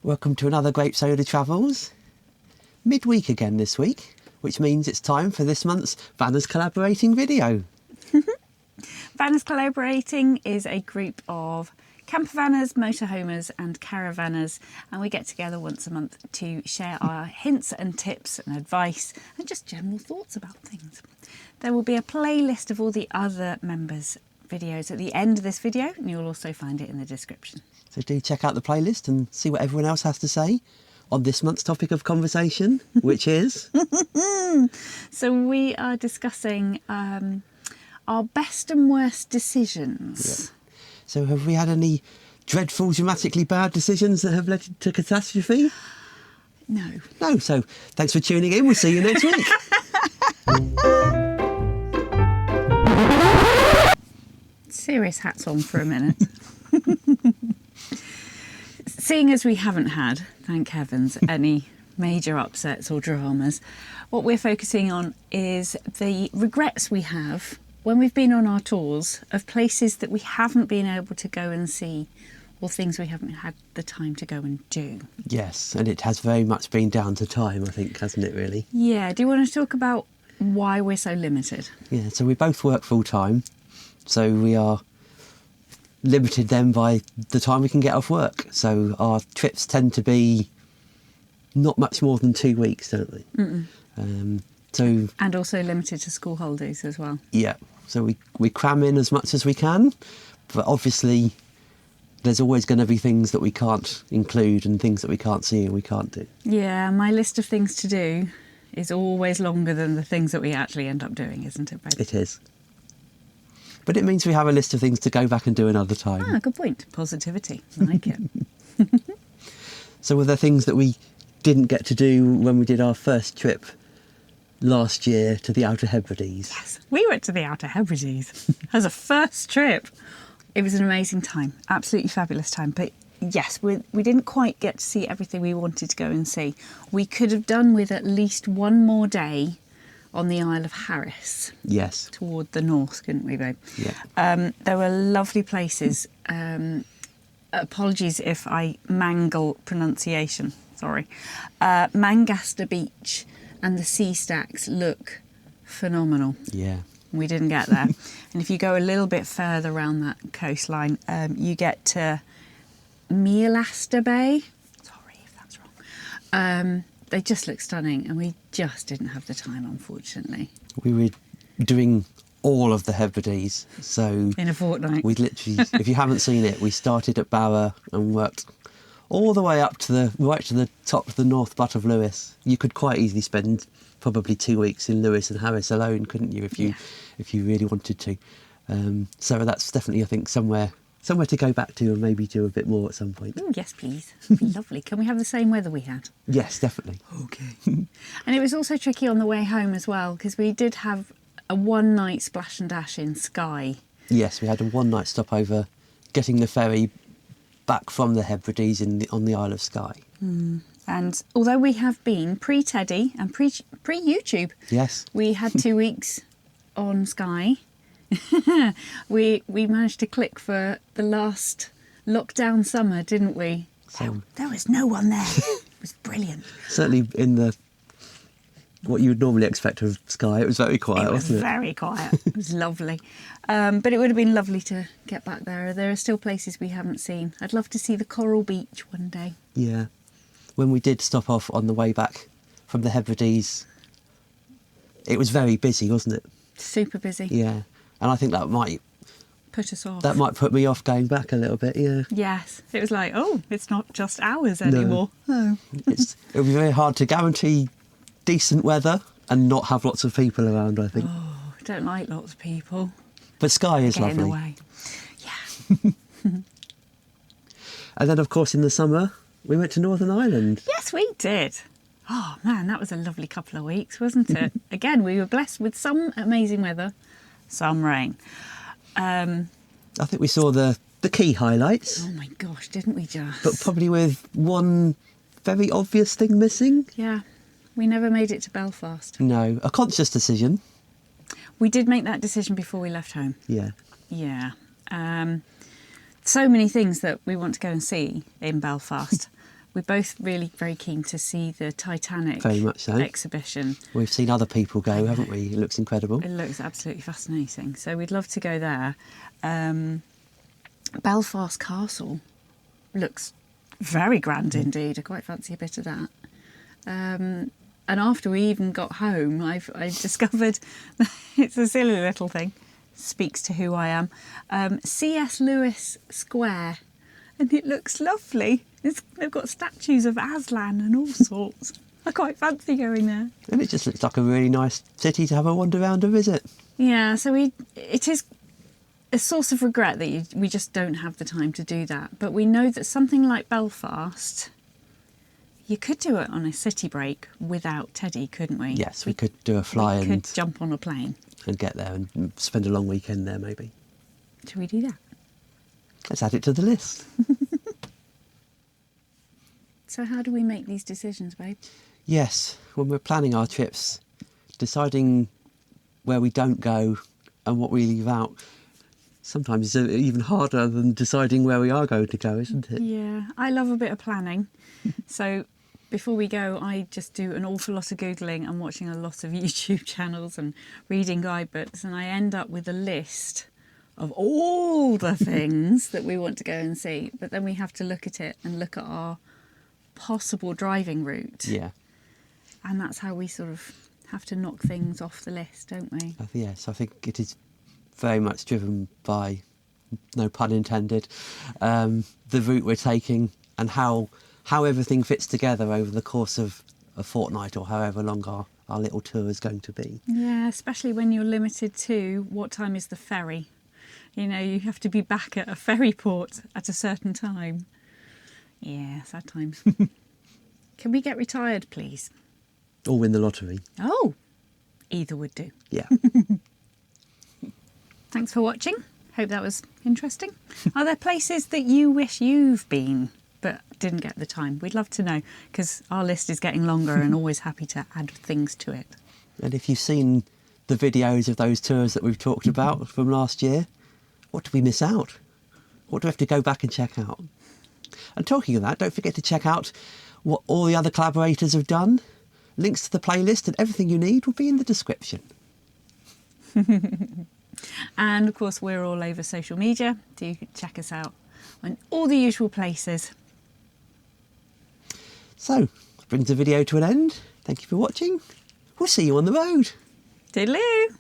Welcome to another Grape Soda Travels. Midweek again this week, which means it's time for this month's Vanners Collaborating video. Vanners Collaborating is a group of campervanners, motorhomers and caravanners, and we get together once a month to share our hints and tips and advice and just general thoughts about things. There will be a playlist of all the other members' videos at the end of this video, and you'll also find it in the description. So do check out the playlist and see what everyone else has to say on this month's topic of conversation, which is... So we are discussing our best and worst decisions. Yeah. So have we had any dreadful, dramatically bad decisions that have led to catastrophe? No. No, so thanks for tuning in. We'll see you next week. Serious hats on for a minute. Seeing as we haven't had, thank heavens, any major upsets or dramas, what we're focusing on is the regrets we have when we've been on our tours of places that we haven't been able to go and see or things we haven't had the time to go and do. Yes, and it has very much been down to time, I think, hasn't it, really? Yeah, do you want to talk about why we're so limited? Yeah, so we both work full time, so we are limited then by the time we can get off work. So our trips tend to be not much more than 2 weeks, don't they? And also limited to school holidays as well. Yeah, so we cram in as much as we can, but obviously there's always going to be things that we can't include and things that we can't see and we can't do. Yeah, my list of things to do is always longer than the things that we actually end up doing, isn't it, babe? It is. But it means we have a list of things to go back and do another time. Ah, good point. Positivity. I like it. So were there things that we didn't get to do when we did our first trip last year to the Outer Hebrides? Yes, we went to the Outer Hebrides as a first trip. It was an amazing time, absolutely fabulous time. But yes, we didn't quite get to see everything we wanted to go and see. We could have done with at least one more day on the Isle of Harris. Yes. Toward the north, couldn't we, babe? Yeah. There were lovely places. Apologies if I mangle pronunciation, sorry. Mangasta Beach and the sea stacks look phenomenal. Yeah. We didn't get there. And if you go a little bit further around that coastline, you get to Mealsta Bay. Sorry if that's wrong. They just look stunning, and we just didn't have the time, unfortunately. We were doing all of the Hebrides, so... In a fortnight. We literally, if you haven't seen it, we started at Barra and worked all the way up to the top of the north butt of Lewis. You could quite easily spend probably 2 weeks in Lewis and Harris alone, couldn't you, if you really wanted to. So that's definitely, I think, somewhere to go back to and maybe do a bit more at some point. Oh, yes, please. It'd be lovely. Can we have the same weather we had? Yes, definitely. Okay. And it was also tricky on the way home as well, because we did have a one-night splash and dash in Skye. Yes, we had a one-night stopover getting the ferry back from the Hebrides on the Isle of Skye. And although we have been pre-Teddy and pre-YouTube, yes, we had 2 weeks on Skye. we managed to click for the last lockdown summer, didn't we? So, there was no one there. It was brilliant. Certainly in what you would normally expect of Skye, it was very quiet, wasn't it? It was very quiet. It was lovely. But it would have been lovely to get back there. There are still places we haven't seen. I'd love to see the Coral Beach one day. Yeah. When we did stop off on the way back from the Hebrides, it was very busy, wasn't it? Super busy. Yeah. And I think that might put us off. That might put me off going back a little bit, yeah. Yes. It was like, oh, it's not just ours anymore. No. It would be very hard to guarantee decent weather and not have lots of people around, I think. Oh, I don't like lots of people. But Skye is lovely. Get in the way. Yeah. And then, of course, in the summer, we went to Northern Ireland. Yes, we did. Oh, man, that was a lovely couple of weeks, wasn't it? Again, we were blessed with some amazing weather, some rain. I think we saw the key highlights. Oh, my gosh, didn't we just? But probably with one very obvious thing missing. Yeah, we never made it to Belfast. No, a conscious decision. We did make that decision before we left home. Yeah. Yeah. So many things that we want to go and see in Belfast. we're both really very keen to see the Titanic Very much so. exhibition. We've seen other people go, haven't we? It looks incredible. It looks absolutely fascinating. So we'd love to go there. Belfast Castle looks very grand indeed. I quite fancy a bit of that. And after we even got home, I discovered, it's a silly little thing, speaks to who I am, C.S. Lewis Square. And it looks lovely. They've got statues of Aslan and all sorts. I quite fancy going there. And it just looks like a really nice city to have a wander around and visit. Yeah, so it is a source of regret that we just don't have the time to do that. But we know that something like Belfast, you could do it on a city break without Teddy, couldn't we? Yes, we could do a fly we and could jump on a plane. and get there and spend a long weekend there maybe. Should we do that? Let's add it to the list. So how do we make these decisions, babe? Yes, when we're planning our trips, deciding where we don't go and what we leave out, sometimes is even harder than deciding where we are going to go, isn't it? Yeah, I love a bit of planning. So before we go, I just do an awful lot of Googling and watching a lot of YouTube channels and reading guidebooks, and I end up with a list of all the things that we want to go and see. But then we have to look at it and look at our possible driving route. Yeah. And that's how we sort of have to knock things off the list, don't we? Yes, I think it is very much driven by, no pun intended, the route we're taking and how everything fits together over the course of a fortnight or however long our little tour is going to be. Yeah, especially when you're limited to what time is the ferry. You know, you have to be back at a ferry port at a certain time. Yeah, sad times. Can we get retired, please? Or win the lottery. Oh, either would do. Yeah. Thanks for watching. Hope that was interesting. Are there places that you wish you've been but didn't get the time? We'd love to know, because our list is getting longer and always happy to add things to it. And if you've seen the videos of those tours that we've talked about from last year, what did we miss out? What do we have to go back and check out? And talking of that, don't forget to check out what all the other collaborators have done. Links to the playlist and everything you need will be in the description. And of course, we're all over social media. Do check us out on all the usual places. So, that brings the video to an end. Thank you for watching. We'll see you on the road. Toodaloo!